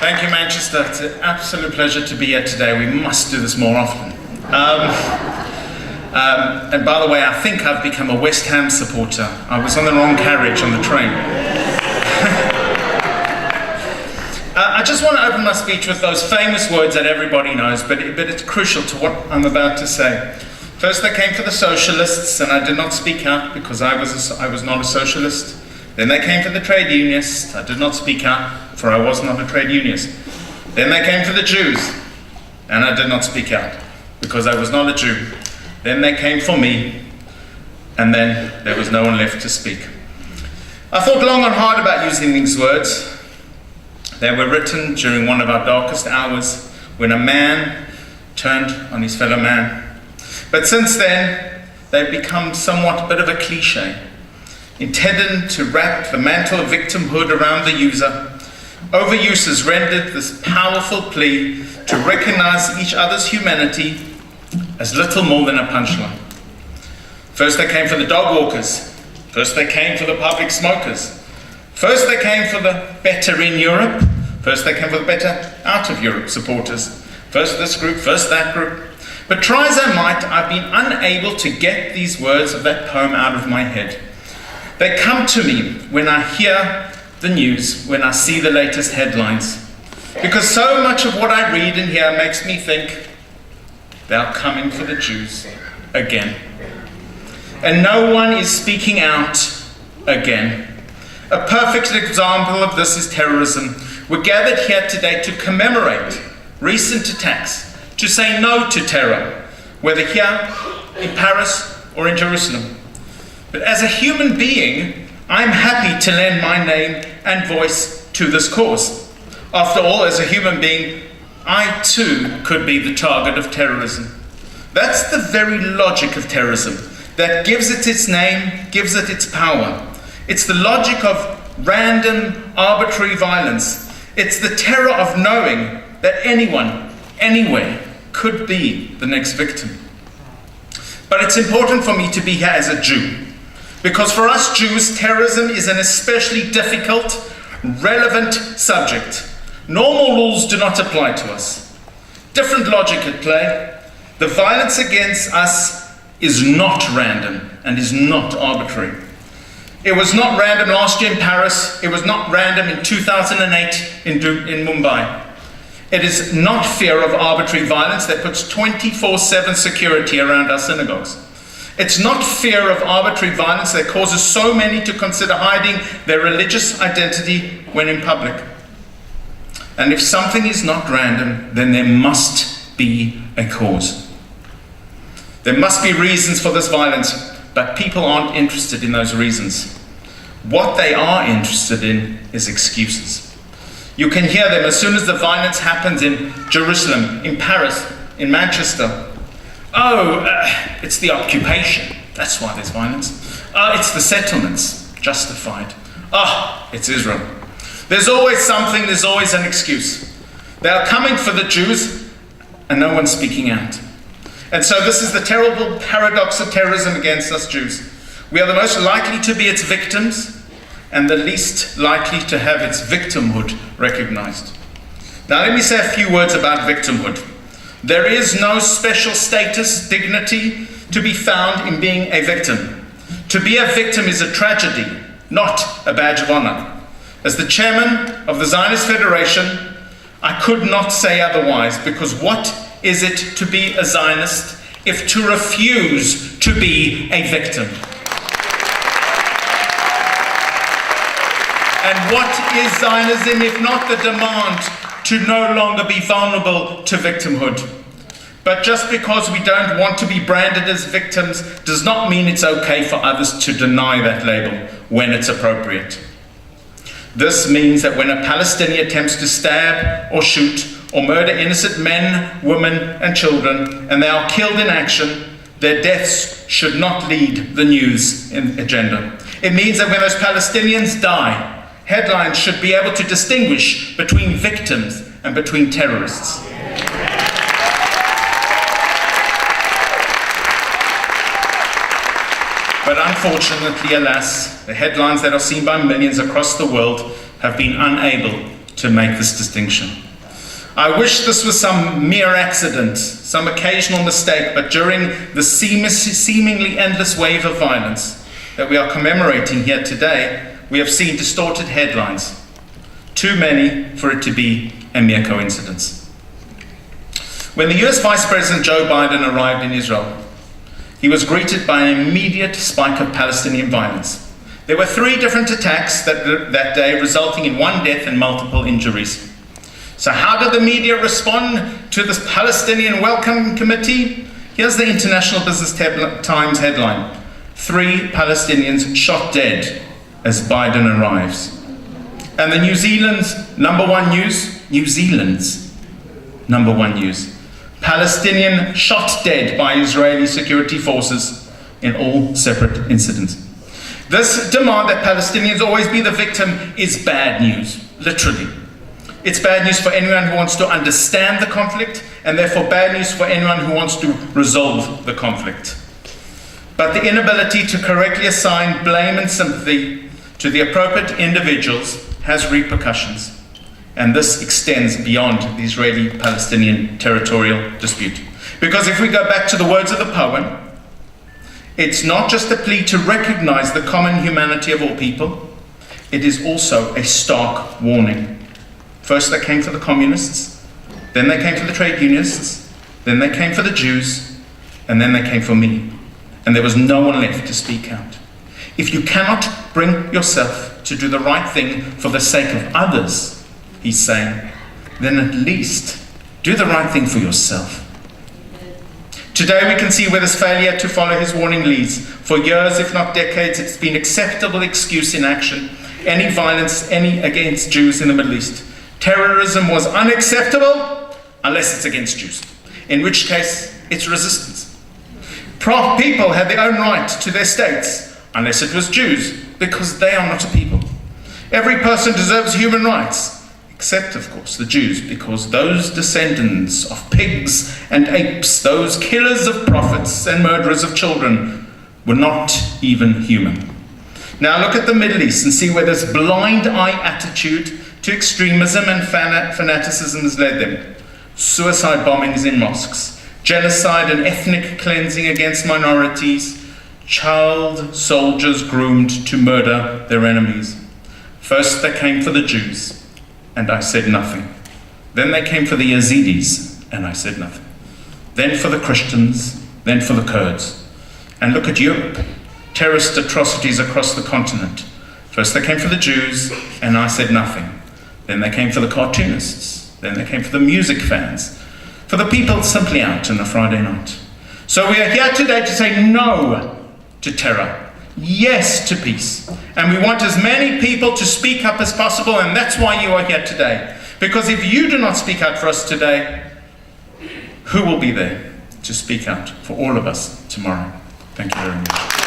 Thank you, Manchester. It's an absolute pleasure to be here today. We must do this more often. And by the way, I think I've become a West Ham supporter. I was on the wrong carriage on the train. I just want to open my speech with those famous words that everybody knows, but it's crucial to what I'm about to say. First, they came for the socialists, and I did not speak out because I was not a socialist. Then they came for the trade unionists. I did not speak out, for I was not a trade unionist. Then they came for the Jews, and I did not speak out, because I was not a Jew. Then they came for me, and then there was no one left to speak. I thought long and hard about using these words. They were written during one of our darkest hours, when a man turned on his fellow man. But since then, they've become somewhat a bit of a cliche, intended to wrap the mantle of victimhood around the user. Overuse has rendered this powerful plea to recognize each other's humanity as little more than a punchline. First they came for the dog walkers. First they came for the public smokers. First they came for the better in Europe. First they came for the better out of Europe supporters. First this group, first that group. But try as I might, I've been unable to get these words of that poem out of my head. They come to me when I hear the news, when I see the latest headlines. Because so much of what I read and hear makes me think, they're coming for the Jews again. And no one is speaking out again. A perfect example of this is terrorism. We're gathered here today to commemorate recent attacks, to say no to terror, whether here, in Paris, or in Jerusalem. But as a human being, I'm happy to lend my name and voice to this cause. After all, as a human being, I too could be the target of terrorism. That's the very logic of terrorism that gives it its name, gives it its power. It's the logic of random, arbitrary violence. It's the terror of knowing that anyone, anywhere, could be the next victim. But it's important for me to be here as a Jew, because for us Jews, terrorism is an especially difficult, relevant subject. Normal rules do not apply to us. Different logic at play. The violence against us is not random and is not arbitrary. It was not random last year in Paris. It was not random in 2008 in Mumbai. It is not fear of arbitrary violence that puts 24/7 security around our synagogues. It's not fear of arbitrary violence that causes so many to consider hiding their religious identity when in public. And if something is not random, then there must be a cause. There must be reasons for this violence, but people aren't interested in those reasons. What they are interested in is excuses. You can hear them as soon as the violence happens in Jerusalem, in Paris, in Manchester. It's the occupation. That's why there's violence. It's the settlements. Justified. It's Israel. There's always something, there's always an excuse. They are coming for the Jews, and no one's speaking out. And so this is the terrible paradox of terrorism against us Jews. We are the most likely to be its victims, and the least likely to have its victimhood recognized. Now let me say a few words about victimhood. There is no special status, dignity to be found in being a victim. To be a victim is a tragedy, not a badge of honor. As the chairman of the Zionist Federation, I could not say otherwise, because what is it to be a Zionist if to refuse to be a victim? And what is Zionism if not the demand to no longer be vulnerable to victimhood? But just because we don't want to be branded as victims does not mean it's okay for others to deny that label when it's appropriate. This means that when a Palestinian attempts to stab or shoot or murder innocent men, women, and children, and they are killed in action, their deaths should not lead the news agenda. It means that when those Palestinians die, headlines should be able to distinguish between victims and between terrorists. But unfortunately, alas, the headlines that are seen by millions across the world have been unable to make this distinction. I wish this was some mere accident, some occasional mistake, but during the seemingly endless wave of violence that we are commemorating here today, we have seen distorted headlines. Too many for it to be a mere coincidence. When the US Vice President Joe Biden arrived in Israel, he was greeted by an immediate spike of Palestinian violence. There were 3 different attacks that day, resulting in 1 death and multiple injuries. So how did the media respond to this Palestinian Welcome Committee? Here's the International Business Times headline: 3 Palestinians shot dead as Biden arrives. And the New Zealand's number one news, Palestinian shot dead by Israeli security forces in all separate incidents. This demand that Palestinians always be the victim is bad news, literally. It's bad news for anyone who wants to understand the conflict, and therefore bad news for anyone who wants to resolve the conflict. But the inability to correctly assign blame and sympathy to the appropriate individuals has repercussions. And this extends beyond the Israeli-Palestinian territorial dispute. Because if we go back to the words of the poem, it's not just a plea to recognize the common humanity of all people, it is also a stark warning. First they came for the communists, then they came for the trade unionists, then they came for the Jews, and then they came for me. And there was no one left to speak out. If you cannot bring yourself to do the right thing for the sake of others, he's saying, then at least do the right thing for yourself. Today we can see where this failure to follow his warning leads. For years, if not decades, it's been acceptable excuse in action. Any violence against Jews in the Middle East. Terrorism was unacceptable unless it's against Jews, in which case it's resistance. People had their own right to their states unless it was Jews, because they are not a people. Every person deserves human rights, except of course the Jews, because those descendants of pigs and apes, those killers of prophets and murderers of children, were not even human. Now look at the Middle East and see where this blind eye attitude to extremism and fanaticism has led them. Suicide bombings in mosques, genocide and ethnic cleansing against minorities, child soldiers groomed to murder their enemies. First they came for the Jews, and I said nothing. Then they came for the Yazidis, and I said nothing. Then for the Christians, then for the Kurds. And look at Europe, terrorist atrocities across the continent. First they came for the Jews, and I said nothing. Then they came for the cartoonists. Then they came for the music fans. For the people simply out on a Friday night. So we are here today to say no to terror, yes to peace. And we want as many people to speak up as possible, and that's why you are here today. Because if you do not speak out for us today, who will be there to speak out for all of us tomorrow? Thank you very much.